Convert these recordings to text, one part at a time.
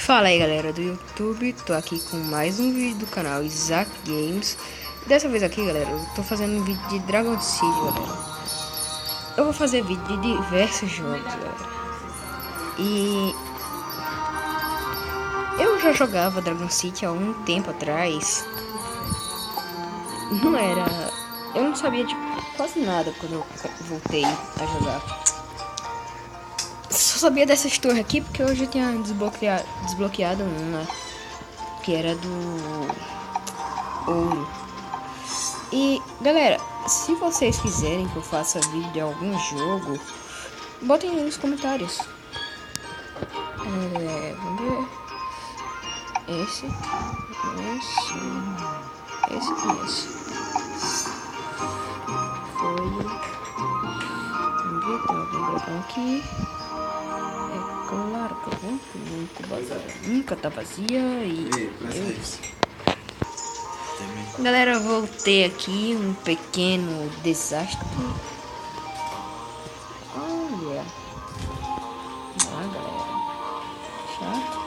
Fala aí galera do YouTube, tô aqui com mais um vídeo do canal Isaac Games. Dessa vez aqui galera, eu tô fazendo um vídeo de Dragon City galera. Eu vou fazer vídeo de diversos jogos galera. E eu já jogava Dragon City há um tempo atrás. Eu não sabia de quase nada quando eu voltei a jogar. Só sabia dessas torres aqui porque eu já tinha desbloqueado uma que era do ouro. E galera, se vocês quiserem que eu faça vídeo de algum jogo, botem aí nos comentários. Vamos ver. Esse. Foi. Vamos ver, tem algum dragão aqui. É claro que eu vou. Nunca tá vazia e galera, eu voltei aqui, um pequeno desastre. Olha. Galera. Chato.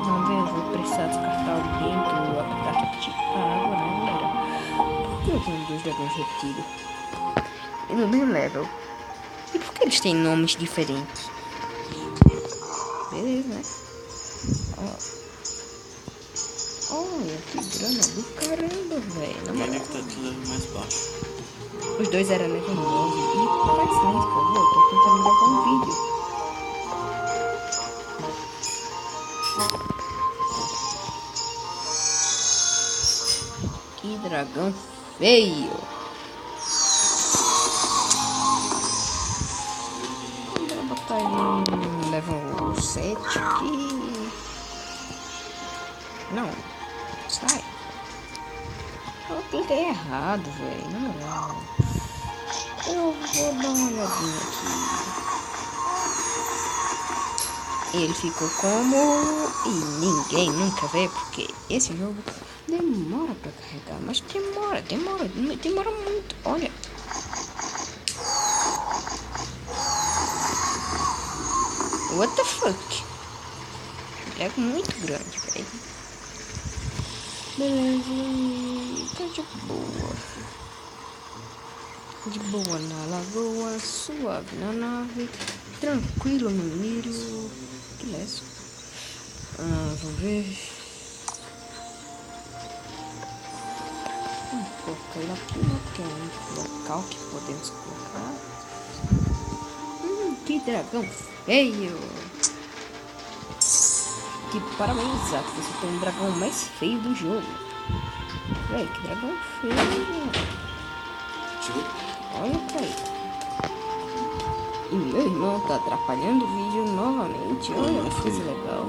Vamos ver, eu vou precisar descartar alguém do ataque de água, né, galera? Por que eu tenho dois dragões repetidos? E no mesmo level. E por que eles têm nomes diferentes? Beleza, né? Olha, que grana do caramba, velho. O Manic tá de level mais baixo. Os dois eram level 9. E faz silêncio, por favor. Eu tô tentando gravar um vídeo. Que dragão feio. Vou botar ele no level 7 aqui. Não. Sai. Eu cliquei errado, velho. Na moral. Eu vou dar uma olhadinha aqui. Ele ficou como... E ninguém nunca vê, porque esse jogo demora pra carregar. Mas demora muito. Olha. What the fuck? É muito grande, velho. Beleza, tá de boa. De boa na lagoa, suave na nave, tranquilo no milho. Que leso. Vamos ver. Vamos colocar ele aqui, né? Porque é o único local que podemos colocar. Que dragão feio. Que parabéns, Isaac. Você tem um dragão mais feio do jogo. Véi, que dragão feio. Olha pra ele. E meu irmão tá atrapalhando o vídeo novamente. Olha que coisa legal.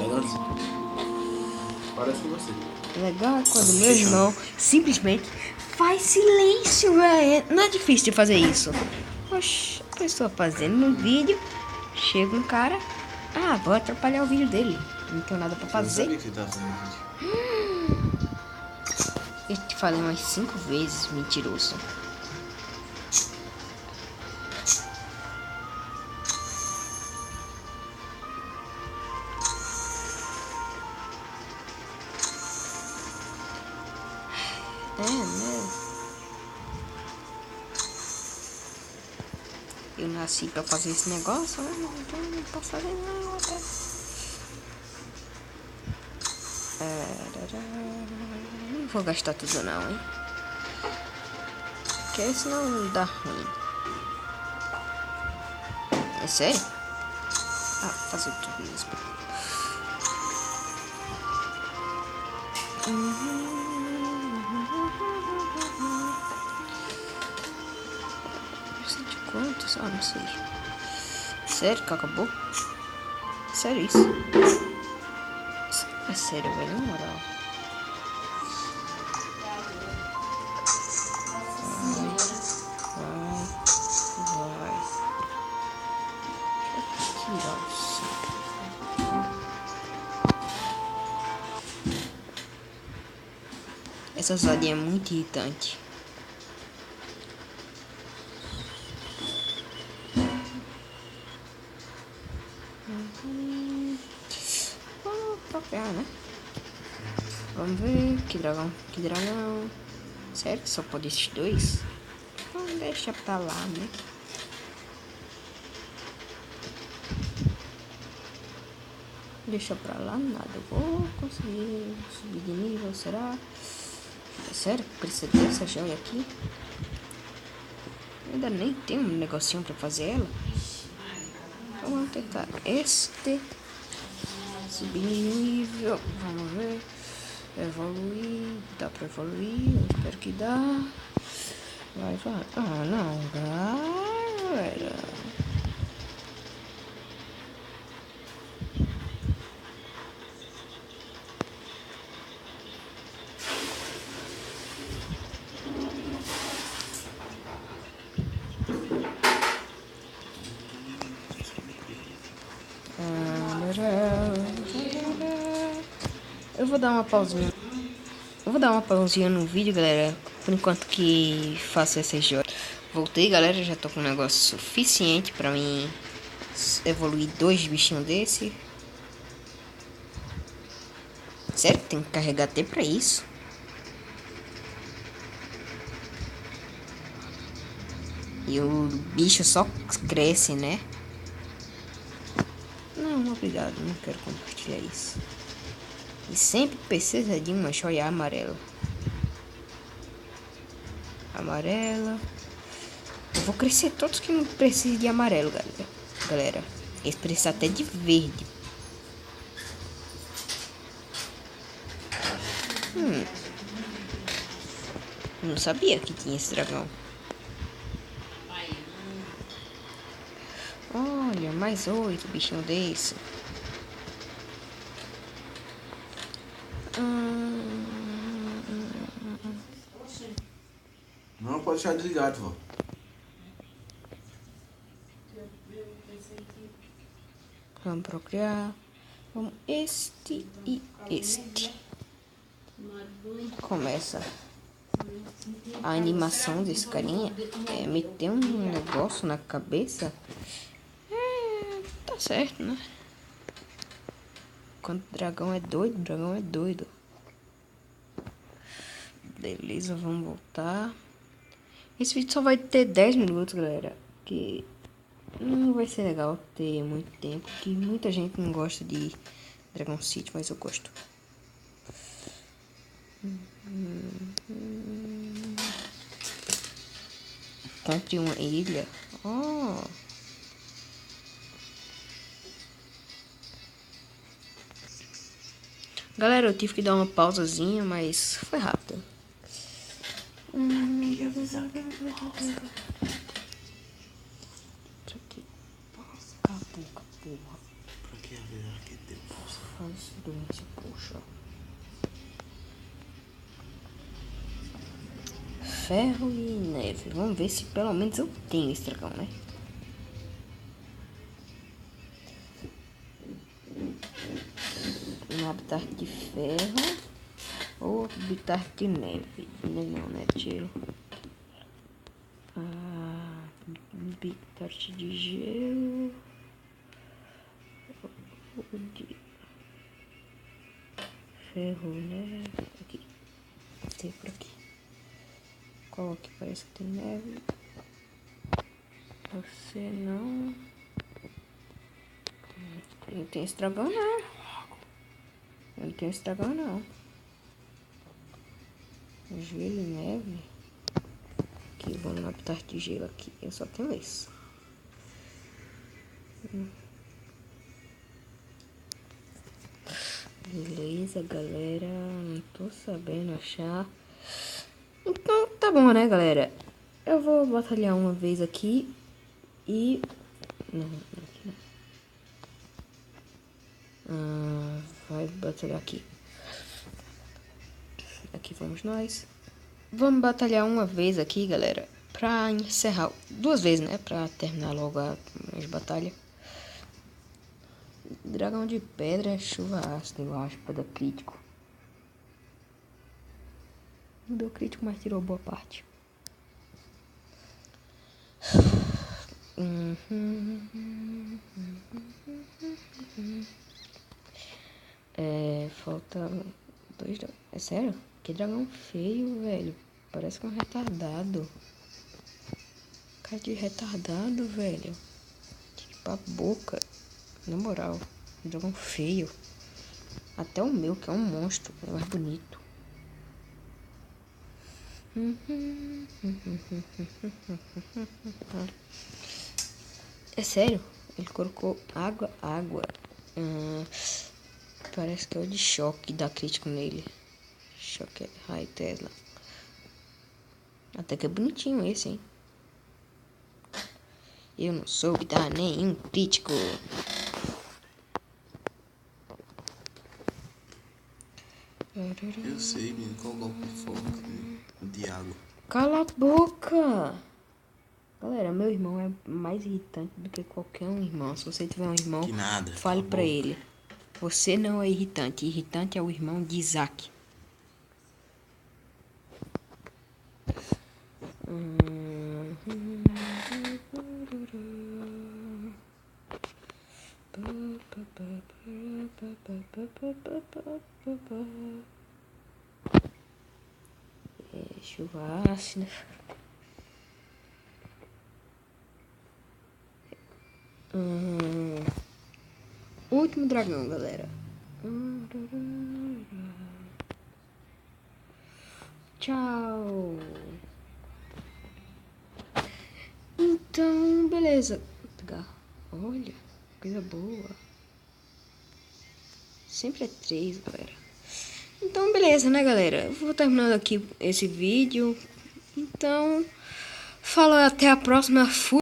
Parece com você. Legal é quando meu irmão simplesmente faz silêncio, velho. Não é difícil de fazer isso. Oxe, a pessoa fazendo no vídeo, chega um cara. Vou atrapalhar o vídeo dele. Não tenho nada pra fazer. Eu não sabia que você tava fazendo vídeo. Eu te falei umas 5 vezes, mentiroso. Né? Eu nasci pra fazer esse negócio, então não posso fazer nada. Não vou gastar tudo não, hein? Porque senão dá ruim. É sério? Fazer tudo mesmo. De quantos? Não sei. Sério que acabou? Sério isso? É sério, velho, na moral. Vai. Deixa eu tirar o som. Essa zoadinha é muito irritante. procriar, né? Vamos ver. Que dragão. Que dragão. Sério que só pode esses dois? Então deixa pra lá, né? Deixa pra lá, nada. Eu vou conseguir subir de nível, será? É sério que precisa dessa joia aqui? Eu ainda nem tem um negocinho pra fazer ela. Então vamos tentar este. Subir de nível. Vamos ver. Evoluir. Dá pra evoluir. Eu espero que dá. Vai, vai. Ah, não. Galera. Eu vou dar uma pausinha. Eu vou dar uma pausinha no vídeo, galera. Por enquanto que faço essas joias. Voltei, galera. Já tô com um negócio suficiente pra mim evoluir 2 bichinhos desse. Sério que tem que carregar até pra isso? E o bicho só cresce, né? Não, obrigado. Não quero compartilhar isso. E sempre precisa de uma joia amarela. Amarela. Eu vou crescer todos que não precisam de amarelo, galera. Eles precisam até de verde. Não sabia que tinha esse dragão. Olha, mais 8 bichinhos desse. Não pode deixar desligado, vó. Vamos procriar. Vamos este e este. Começa a animação desse carinha. É meter um negócio na cabeça. Tá certo, né? Quando o dragão é doido, o dragão é doido. Beleza, vamos voltar. Esse vídeo só vai ter 10 minutos, galera. Que não vai ser legal ter muito tempo. Que muita gente não gosta de Dragon City, mas eu gosto. Compre uma ilha. Oh. Galera, eu tive que dar uma pausazinha, mas foi rápido. Queria avisar que pausa. Cala a boca, porra. Pra que avisar que deu pausa? Faz silêncio, poxa. Ferro e neve. Vamos ver se pelo menos eu tenho esse dragão, né? Um habitat de ferro ou habitat de neve. Não, né? Tiro. Habitat de gelo. Ou de ferro, né? Aqui. Tem por aqui. Qual aqui parece que tem neve? Você não. Não tem esse dragão, não. Eu não tenho esse dragão, não. Gelo e neve. Aqui, vamos no habitat de gelo aqui. Eu só tenho esse. Beleza, galera. Não tô sabendo achar. Então, tá bom, né, galera? Eu vou batalhar uma vez aqui. E... Não, aqui não. Vai batalhar aqui. Aqui vamos nós. Vamos batalhar uma vez aqui, galera. Pra encerrar. 2 vezes, né? Pra terminar logo as batalhas. Dragão de pedra, chuva ácida, eu acho, pra dar crítico. Não deu crítico, mas tirou boa parte. Falta 2. É sério? Que dragão feio, velho. Parece um retardado. Cara de retardado, velho. Tipo a boca. Na moral. Um dragão feio. Até o meu, que é um monstro. É mais bonito. É sério? Ele colocou água. Parece que é o de choque, dá crítico nele. Choque High Tesla. Até que é bonitinho esse, hein? Eu não soube dar nenhum crítico. Eu sei, menino, qual golpe foca de água. Cala a boca! Galera, meu irmão é mais irritante do que qualquer um irmão. Se você tiver um irmão, Que nada. fale cala a pra boca. ele. Você não é irritante. Irritante é o irmão de Isaac. Chuva ácida. Último dragão, galera. Tchau. Então, beleza. Olha, coisa boa. Sempre é 3, galera. Então, beleza, né, galera? Eu vou terminando aqui esse vídeo. Então, falou, até a próxima. Fui.